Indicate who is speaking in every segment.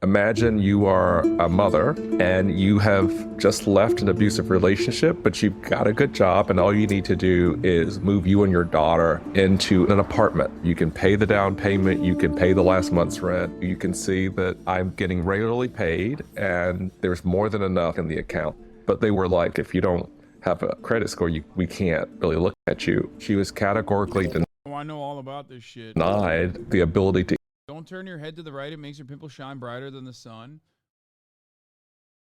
Speaker 1: Imagine you are a mother and you have just left an abusive relationship, but you've got a good job and all you need to do is move you and your daughter into an apartment. You can pay the down payment, you can pay the last month's rent. You can see that I'm getting regularly paid and there's more than enough in the account. But they were like, if you don't have a credit score, we can't really look at you. She was categorically
Speaker 2: I know all about this shit.
Speaker 1: denied the ability to.
Speaker 2: Don't turn your head to the right. It makes your pimple shine brighter than the sun.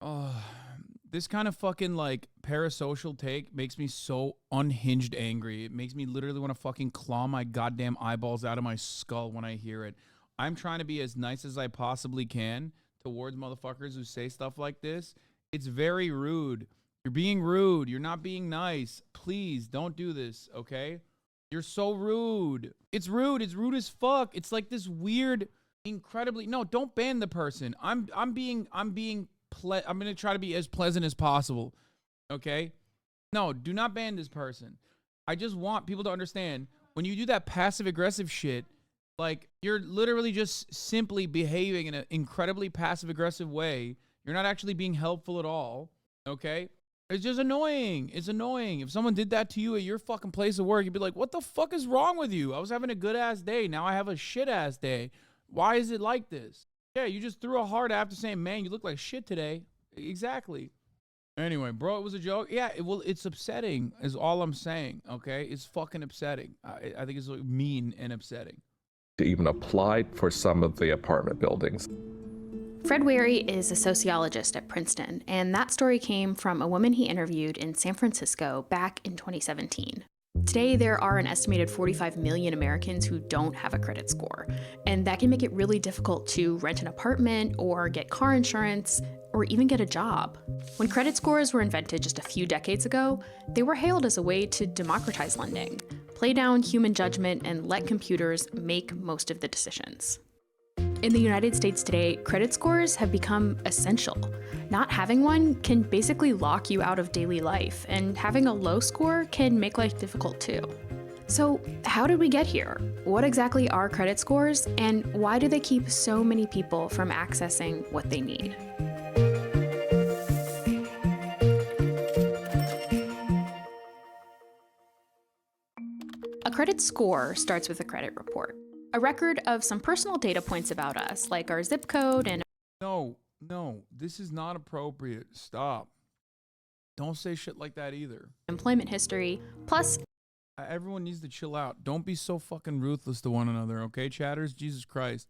Speaker 2: Oh, this kind of fucking like parasocial take makes me so unhinged angry. It makes me literally want to fucking claw my goddamn eyeballs out of my skull when I hear it. I'm trying to be as nice as I possibly can towards motherfuckers who say stuff like this. It's very rude. You're being rude. You're not being nice. Please don't do this, okay? You're so rude. It's rude. It's rude as fuck. It's like this weird, incredibly. No, don't ban the person. I'm gonna try to be as pleasant as possible. Okay? No, do not ban this person. I just want people to understand when you do that passive aggressive shit, like you're literally just simply behaving in an incredibly passive aggressive way. You're not actually being helpful at all. Okay? It's just annoying. It's annoying. If someone did that to you at your fucking place of work, you'd be like, what the fuck is wrong with you? I was having a good ass day. Now I have a shit ass day. Why is it like this? Yeah, you just threw a heart after saying, man, you look like shit today. Exactly. Anyway, bro, it was a joke. Yeah, it's upsetting is all I'm saying, okay? It's fucking upsetting. I think it's like mean and upsetting.
Speaker 1: To even apply for some of the apartment buildings.
Speaker 3: Fred Wary is a sociologist at Princeton, and that story came from a woman he interviewed in San Francisco back in 2017. Today, there are an estimated 45 million Americans who don't have a credit score, and that can make it really difficult to rent an apartment or get car insurance or even get a job. When credit scores were invented just a few decades ago, they were hailed as a way to democratize lending, play down human judgment, and let computers make most of the decisions. In the United States today, credit scores have become essential. Not having one can basically lock you out of daily life, and having a low score can make life difficult too. So, how did we get here? What exactly are credit scores, and why do they keep so many people from accessing what they need? A credit score starts with a credit report. A record of some personal data points about us, like our zip code and...
Speaker 2: No, this is not appropriate. Stop. Don't say shit like that either.
Speaker 3: ...employment history, plus...
Speaker 2: Everyone needs to chill out. Don't be so fucking ruthless to one another, okay, chatters? Jesus Christ.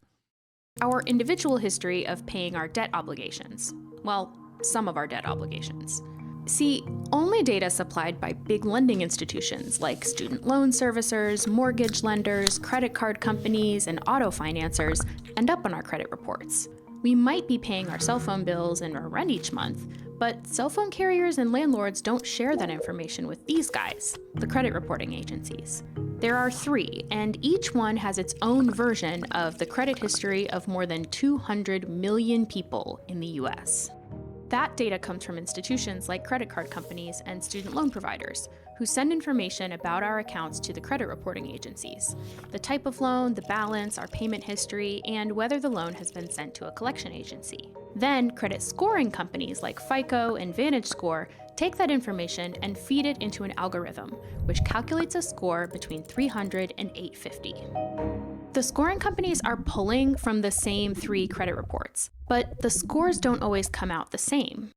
Speaker 3: ...our individual history of paying our debt obligations. Well, some of our debt obligations. See, only data supplied by big lending institutions like student loan servicers, mortgage lenders, credit card companies, and auto financiers end up on our credit reports. We might be paying our cell phone bills and our rent each month, but cell phone carriers and landlords don't share that information with these guys, the credit reporting agencies. There are 3, and each one has its own version of the credit history of more than 200 million people in the US. That data comes from institutions like credit card companies and student loan providers, who send information about our accounts to the credit reporting agencies. The type of loan, the balance, our payment history, and whether the loan has been sent to a collection agency. Then, credit scoring companies like FICO and VantageScore take that information and feed it into an algorithm, which calculates a score between 300 and 850. The scoring companies are pulling from the same 3 credit reports, but the scores don't always come out the same.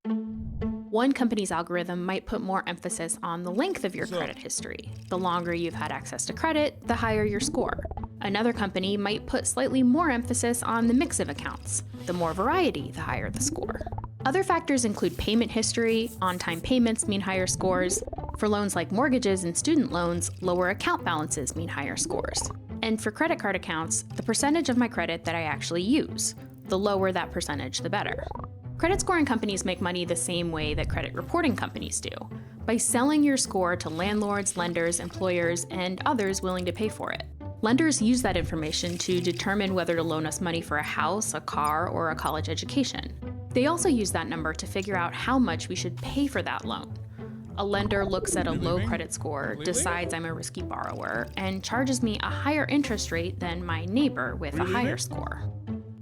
Speaker 3: One company's algorithm might put more emphasis on the length of your credit history. The longer you've had access to credit, the higher your score. Another company might put slightly more emphasis on the mix of accounts. The more variety, the higher the score. Other factors include payment history. On-time payments mean higher scores. For loans like mortgages and student loans, lower account balances mean higher scores. And for credit card accounts, the percentage of my credit that I actually use. The lower that percentage, the better. Credit scoring companies make money the same way that credit reporting companies do, by selling your score to landlords, lenders, employers, and others willing to pay for it. Lenders use that information to determine whether to loan us money for a house, a car, or a college education. They also use that number to figure out how much we should pay for that loan. A lender looks at a low credit score, decides I'm a risky borrower, and charges me a higher interest rate than my neighbor with a higher score.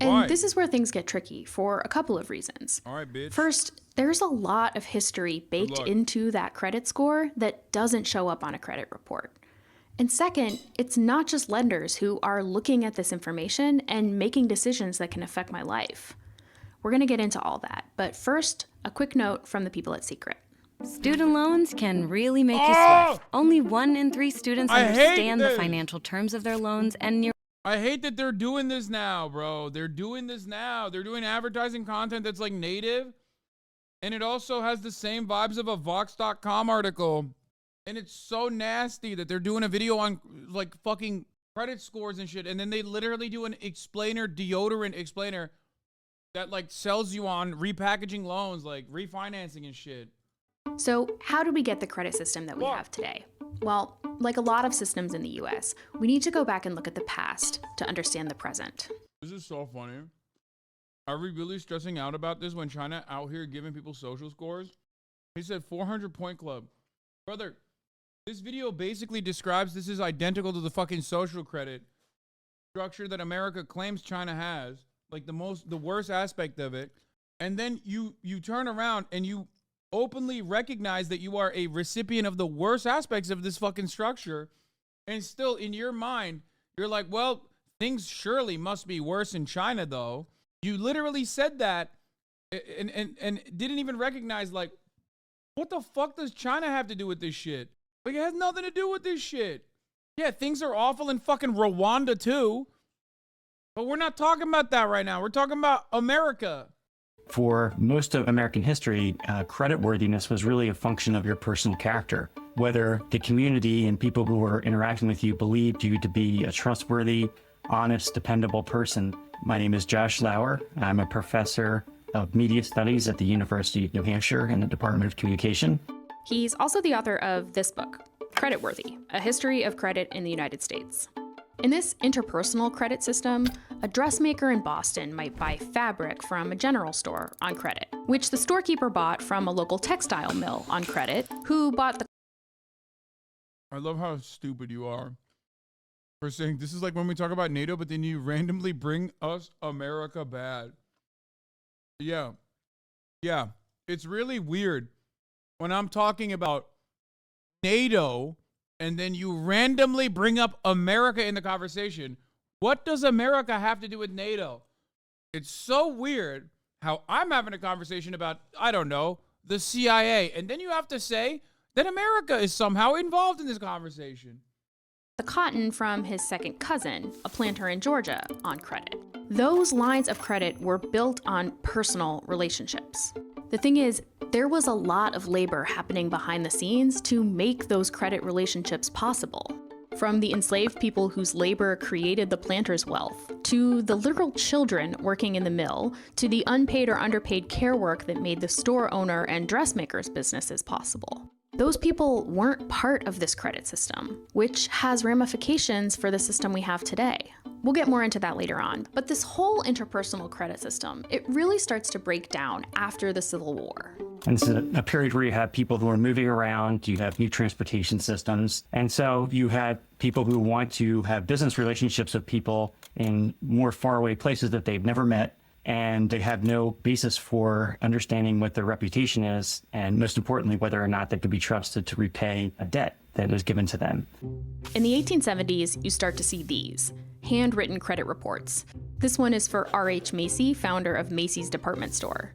Speaker 3: And
Speaker 2: Why?
Speaker 3: this is where things get tricky for a couple of reasons.
Speaker 2: All right, bitch.
Speaker 3: First, there's a lot of history baked
Speaker 2: luck.
Speaker 3: into that credit score that doesn't show up on a credit report. And second, it's not just lenders who are looking at this information and making decisions that can affect my life. We're going to get into all that, but first, a quick note from the people at Secret.
Speaker 4: Student loans can really make you sweat. Only 1 in 3 students
Speaker 2: I hate
Speaker 4: understand the
Speaker 2: this.
Speaker 4: financial terms of their loans, and near
Speaker 2: I hate that they're doing this now, bro. They're doing this now. They're doing advertising content that's like native. And it also has the same vibes of a Vox.com article. And it's so nasty that they're doing a video on like fucking credit scores and shit. And then they literally do an deodorant explainer that like sells you on repackaging loans, like refinancing and shit.
Speaker 3: So, how did we get the credit system that we have today? Well, like a lot of systems in the US, we need to go back and look at the past to understand the present.
Speaker 2: This is so funny. Are we really stressing out about this when China out here giving people social scores? He said 400 point club. Brother, this video basically describes this is identical to the fucking social credit structure that America claims China has, like the worst aspect of it. And then you turn around and you openly recognize that you are a recipient of the worst aspects of this fucking structure. And still in your mind, you're like, well, things surely must be worse in China though. You literally said that and didn't even recognize, like, what the fuck does China have to do with this shit? Like, it has nothing to do with this shit. Yeah, things are awful in fucking Rwanda too. But we're not talking about that right now. We're talking about America.
Speaker 5: For most of American history, creditworthiness was really a function of your personal character. Whether the community and people who were interacting with you believed you to be a trustworthy, honest, dependable person. My name is Josh Lauer. I'm a professor of media studies at the University of New Hampshire in the Department of Communication.
Speaker 3: He's also the author of this book, Creditworthy: A History of Credit in the United States. In this interpersonal credit system, a dressmaker in Boston might buy fabric from a general store on credit, which the storekeeper bought from a local textile mill on credit, who bought the
Speaker 2: I love how stupid you are for saying this is like when we talk about NATO, but then you randomly bring us America bad. Yeah. Yeah. It's really weird when I'm talking about NATO and then you randomly bring up America in the conversation. What does America have to do with NATO? It's so weird how I'm having a conversation about, I don't know, the CIA. And then you have to say that America is somehow involved in this conversation.
Speaker 3: cotton from his second cousin, a planter in Georgia, on credit. Those lines of credit were built on personal relationships. The thing is, there was a lot of labor happening behind the scenes to make those credit relationships possible. From the enslaved people whose labor created the planter's wealth, to the literal children working in the mill, to the unpaid or underpaid care work that made the store owner and dressmaker's businesses possible. Those people weren't part of this credit system, which has ramifications for the system we have today. We'll get more into that later on, but this whole interpersonal credit system, it really starts to break down after the Civil War.
Speaker 5: And it's a period where you have people who are moving around, you have new transportation systems. And so you had people who want to have business relationships with people in more faraway places that they've never met. And they have no basis for understanding what their reputation is, and most importantly, whether or not they could be trusted to repay a debt that was given to them.
Speaker 3: In the 1870s, you start to see these handwritten credit reports. This one is for R.H. Macy, founder of Macy's department store.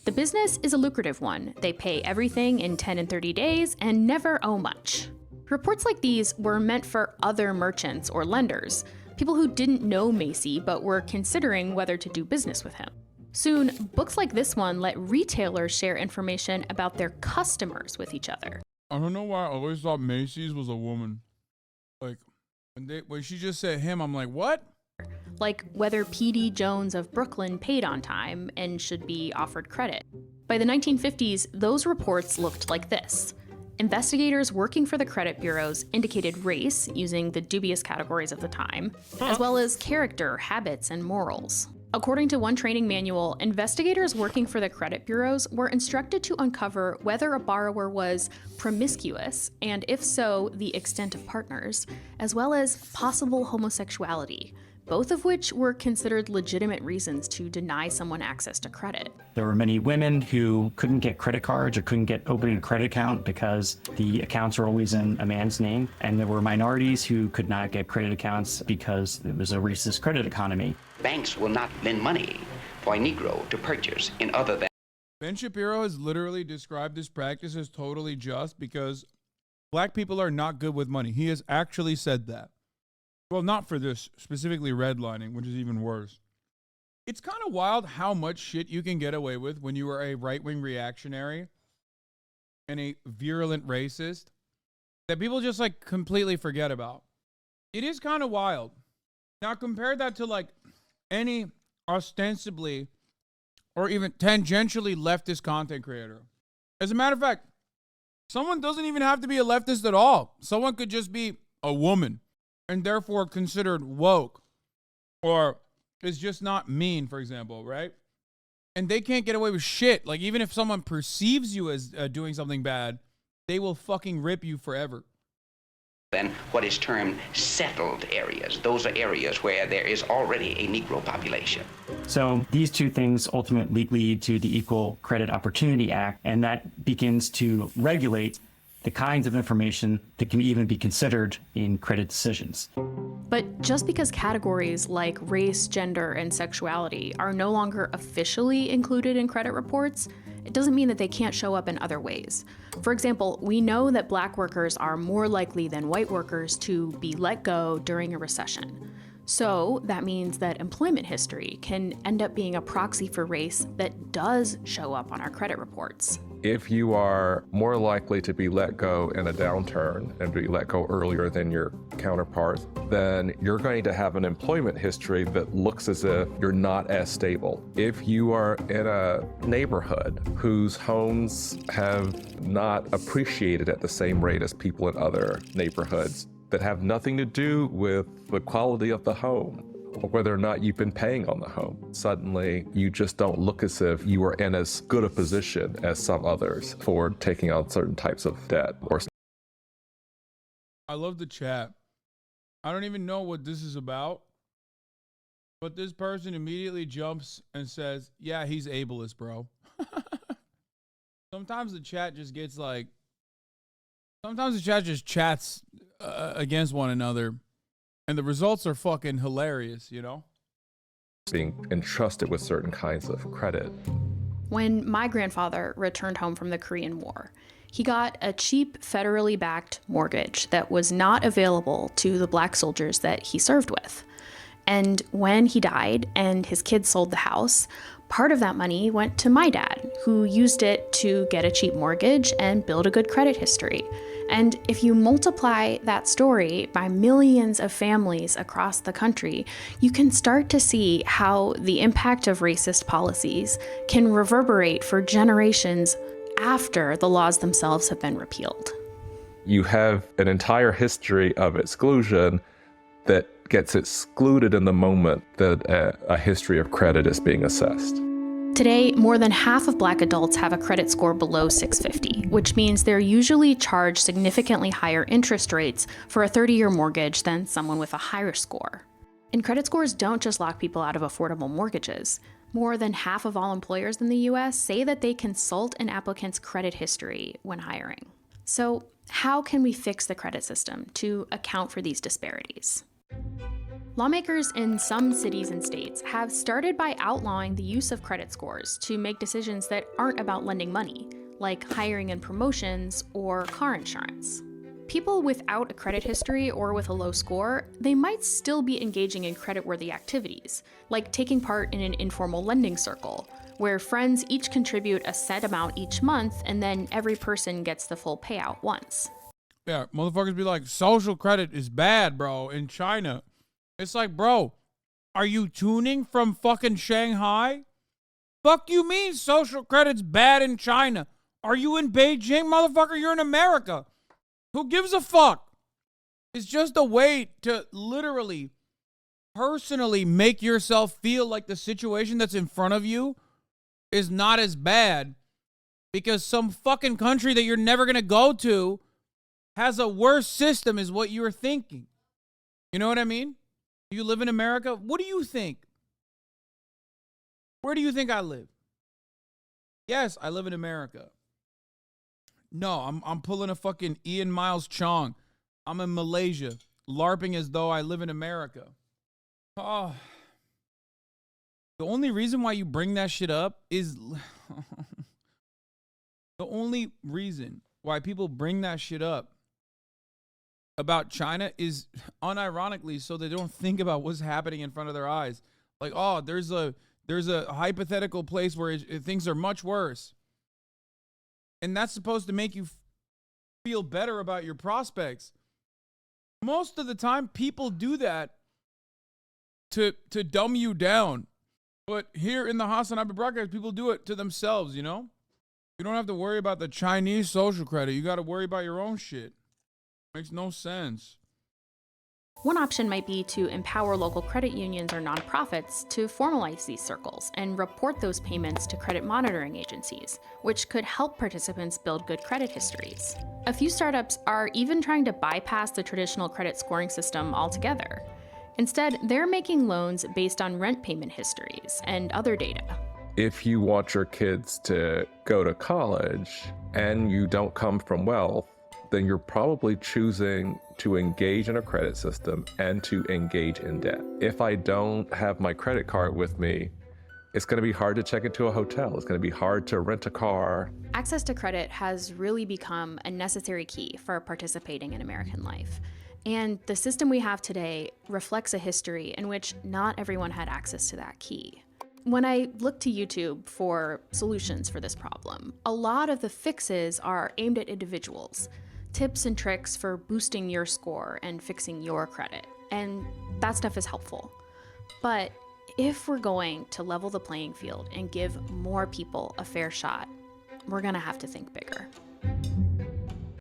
Speaker 3: The business is a lucrative one. They pay everything in 10 and 30 days and never owe much. Reports like these were meant for other merchants or lenders, people who didn't know Macy but were considering whether to do business with him. Soon, books like this one let retailers share information about their customers with each other.
Speaker 2: I don't know why I always thought Macy's was a woman. Like, when she just said him, I'm like, what?
Speaker 3: Like whether P.D. Jones of Brooklyn paid on time and should be offered credit. By the 1950s, those reports looked like this. Investigators working for the credit bureaus indicated race using the dubious categories of the time, as well as character, habits, and morals. According to one training manual, investigators working for the credit bureaus were instructed to uncover whether a borrower was promiscuous, and if so, the extent of partners, as well as possible homosexuality, both of which were considered legitimate reasons to deny someone access to credit.
Speaker 5: There were many women who couldn't get credit cards or couldn't get opening a credit account because the accounts are always in a man's name. And there were minorities who could not get credit accounts because it was a racist credit economy.
Speaker 6: Banks will not lend money for a Negro to purchase in other than.
Speaker 2: Ben Shapiro has literally described this practice as totally just because black people are not good with money. He has actually said that. Well, not for this, specifically redlining, which is even worse. It's kind of wild how much shit you can get away with when you are a right-wing reactionary and a virulent racist that people just like completely forget about. It is kind of wild. Now compare that to like any ostensibly or even tangentially leftist content creator. As a matter of fact, someone doesn't even have to be a leftist at all. Someone could just be a woman and therefore considered woke or is just not mean, for example, right? And they can't get away with shit. Like, even if someone perceives you as doing something bad, they will fucking rip you forever.
Speaker 6: Than what is termed settled areas. Those are areas where there is already a Negro population.
Speaker 5: So these two things ultimately lead to the Equal Credit Opportunity Act, and that begins to regulate the kinds of information that can even be considered in credit decisions.
Speaker 3: But just because categories like race, gender, and sexuality are no longer officially included in credit reports, it doesn't mean that they can't show up in other ways. For example, we know that black workers are more likely than white workers to be let go during a recession. So that means that employment history can end up being a proxy for race that does show up on our credit reports.
Speaker 1: If you are more likely to be let go in a downturn and be let go earlier than your counterparts, then you're going to have an employment history that looks as if you're not as stable. If you are in a neighborhood whose homes have not appreciated at the same rate as people in other neighborhoods that have nothing to do with the quality of the home, or whether or not you've been paying on the home. Suddenly, you just don't look as if you are in as good a position as some others for taking on certain types of debt.
Speaker 2: I love the chat. I don't even know what this is about, but this person immediately jumps and says, yeah, he's ableist, bro. Sometimes the chat just gets like, sometimes the chat just chats against one another. And the results are fucking hilarious, you know?
Speaker 1: Being entrusted with certain kinds of credit.
Speaker 3: When my grandfather returned home from the Korean War, he got a cheap federally backed mortgage that was not available to the black soldiers that he served with. And when he died and his kids sold the house, part of that money went to my dad, who used it to get a cheap mortgage and build a good credit history. And if you multiply that story by millions of families across the country, you can start to see how the impact of racist policies can reverberate for generations after the laws themselves have been repealed.
Speaker 1: You have an entire history of exclusion that gets excluded in the moment that a history of credit is being assessed.
Speaker 3: Today, more than half of black adults have a credit score below 650, which means they're usually charged significantly higher interest rates for a 30-year mortgage than someone with a higher score. And credit scores don't just lock people out of affordable mortgages. More than half of all employers in the US say that they consult an applicant's credit history when hiring. So, how can we fix the credit system to account for these disparities? Lawmakers in some cities and states have started by outlawing the use of credit scores to make decisions that aren't about lending money, like hiring and promotions or car insurance. People without a credit history or with a low score, they might still be engaging in creditworthy activities, like taking part in an informal lending circle, where friends each contribute a set amount each month and then every person gets the full payout once.
Speaker 2: Yeah, motherfuckers be like, social credit is bad, bro, in China. It's like, bro, are you tuning from fucking Shanghai? Fuck you mean social credit's bad in China? Are you in Beijing, motherfucker? You're in America. Who gives a fuck? It's just a way to literally, personally make yourself feel like the situation that's in front of you is not as bad because some fucking country that you're never going to go to has a worse system is what you're thinking. You know what I mean? You live in America? What do you think? Where do you think I live? Yes, I live in America. No, I'm pulling a fucking Ian Miles Chong. I'm in Malaysia, LARPing as though I live in America. Oh. The only reason why you bring that shit up is the only reason why people bring that shit up about China is unironically so they don't think about what's happening in front of their eyes. Like, oh, there's a hypothetical place where things are much worse. And that's supposed to make you feel better about your prospects. Most of the time, people do that to dumb you down. But here in the HasanAbi broadcast, people do it to themselves, you know? You don't have to worry about the Chinese social credit. You got to worry about your own shit. Makes no sense.
Speaker 3: One option might be to empower local credit unions or nonprofits to formalize these circles and report those payments to credit monitoring agencies, which could help participants build good credit histories. A few startups are even trying to bypass the traditional credit scoring system altogether. Instead, they're making loans based on rent payment histories and other data.
Speaker 1: If you want your kids to go to college and you don't come from wealth, then you're probably choosing to engage in a credit system and to engage in debt. If I don't have my credit card with me, it's going to be hard to check into a hotel. It's going to be hard to rent a car.
Speaker 3: Access to credit has really become a necessary key for participating in American life. And the system we have today reflects a history in which not everyone had access to that key. When I look to YouTube for solutions for this problem, a lot of the fixes are aimed at individuals. Tips and tricks for boosting your score and fixing your credit. And that stuff is helpful. But if we're going to level the playing field and give more people a fair shot, we're gonna have to think bigger.